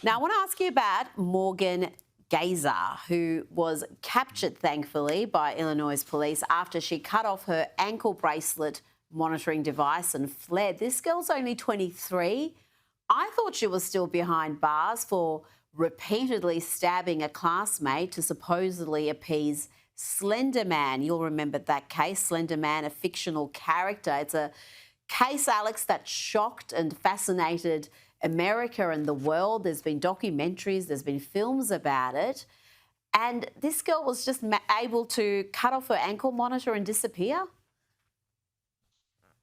Now, I want to ask you about Morgan Gazer, who was captured, thankfully, by Illinois police after she cut off her ankle bracelet monitoring device and fled. This girl's only 23. I thought she was still behind bars for repeatedly stabbing a classmate to supposedly appease Slender Man. You'll remember that case, Slender Man, a fictional character. It's a case, Alex, that shocked and fascinated America and the world. There's been documentaries, there's been films about it. And this girl was just able to cut off her ankle monitor and disappear.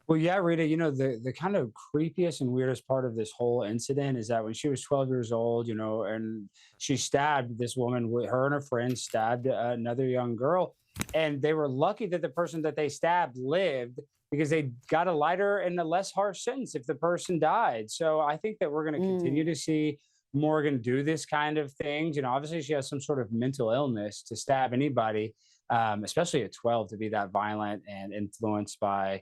Well, yeah, Rita, the kind of creepiest and weirdest part of this whole incident is that when she was 12 years old, and she stabbed this woman, her and her friend stabbed another young girl. And they were lucky that the person that they stabbed lived because they got a lighter and a less harsh sentence if the person died. So I think that we're going to continue to see Morgan do this kind of things. Obviously she has some sort of mental illness to stab anybody, especially at 12, to be that violent and influenced by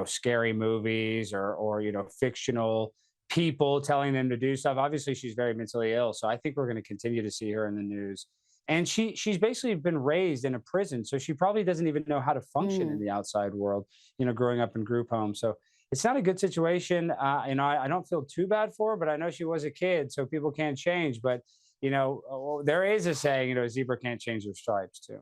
scary movies or fictional people telling them to do stuff. Obviously, she's very mentally ill. So I think we're going to continue to see her in the news. And she's basically been raised in a prison. So she probably doesn't even know how to function in the outside world, growing up in group homes. So it's not a good situation. I don't feel too bad for her, but I know she was a kid, so people can't change. But, there is a saying, a zebra can't change their stripes too.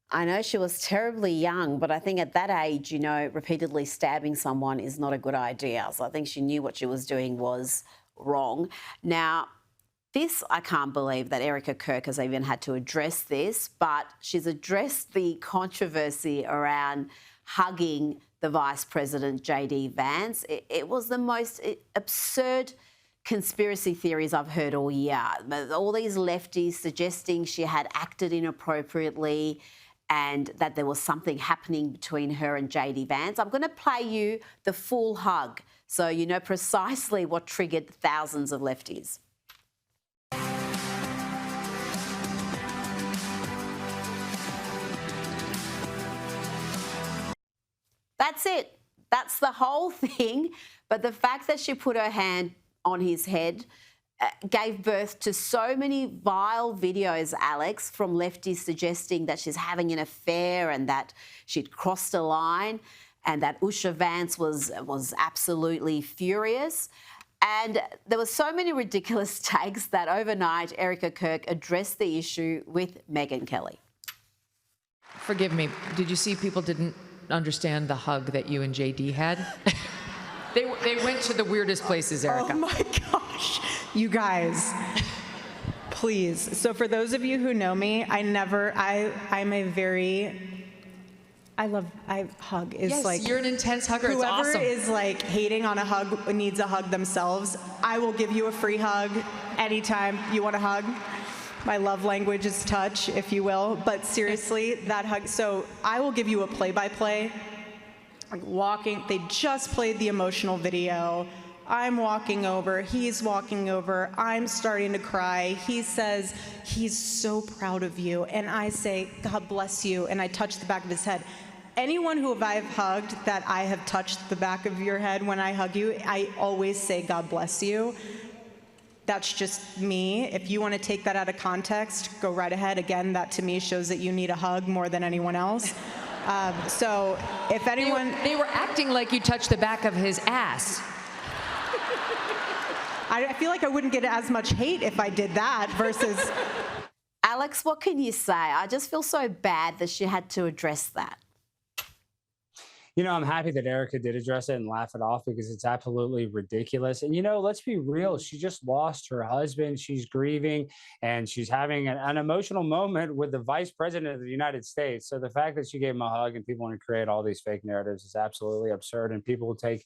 I know she was terribly young, but I think at that age, repeatedly stabbing someone is not a good idea. So I think she knew what she was doing was wrong. Now, I can't believe that Erica Kirk has even had to address this, but she's addressed the controversy around hugging the Vice President, J.D. Vance. It was the most absurd conspiracy theories I've heard all year. All these lefties suggesting she had acted inappropriately and that there was something happening between her and J.D. Vance. I'm going to play you the full hug so you know precisely what triggered thousands of lefties. That's it. That's the whole thing. But the fact that she put her hand on his head gave birth to so many vile videos, Alex, from lefties suggesting that she's having an affair and that she'd crossed a line and that Usha Vance was absolutely furious. And there were so many ridiculous takes that overnight Erica Kirk addressed the issue with Megyn Kelly. Forgive me, did you see people didn't understand the hug that you and JD had? They went to the weirdest places, Erica. Oh my gosh, you guys, please. So for those of you who know me, I hug is yes, like. You're an intense hugger, it's whoever awesome. is like hating on a hug needs a hug themselves. I will give you a free hug anytime you want a hug. My love language is touch, if you will, but seriously, that hug, so I will give you a play-by-play. Walking, they just played the emotional video. I'm walking over, he's walking over, I'm starting to cry. He says, he's so proud of you. And I say, God bless you. And I touch the back of his head. Anyone who I've hugged that I have touched the back of your head when I hug you, I always say, God bless you. That's just me. If you want to take that out of context, go right ahead. Again, that to me shows that you need a hug more than anyone else. So if anyone... They were acting like you touched the back of his ass. I feel like I wouldn't get as much hate if I did that versus... Alex, what can you say? I just feel so bad that she had to address that. I'm happy that Erica did address it and laugh it off because it's absolutely ridiculous. And, let's be real. She just lost her husband. She's grieving and she's having an emotional moment with the vice president of the United States. So the fact that she gave him a hug and people want to create all these fake narratives is absolutely absurd. And people will take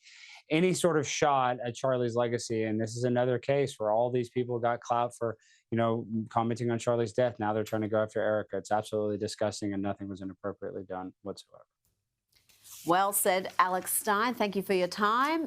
any sort of shot at Charlie's legacy. And this is another case where all these people got clout for, commenting on Charlie's death. Now they're trying to go after Erica. It's absolutely disgusting and nothing was inappropriately done whatsoever. Well said, Alex Stein. Thank you for your time.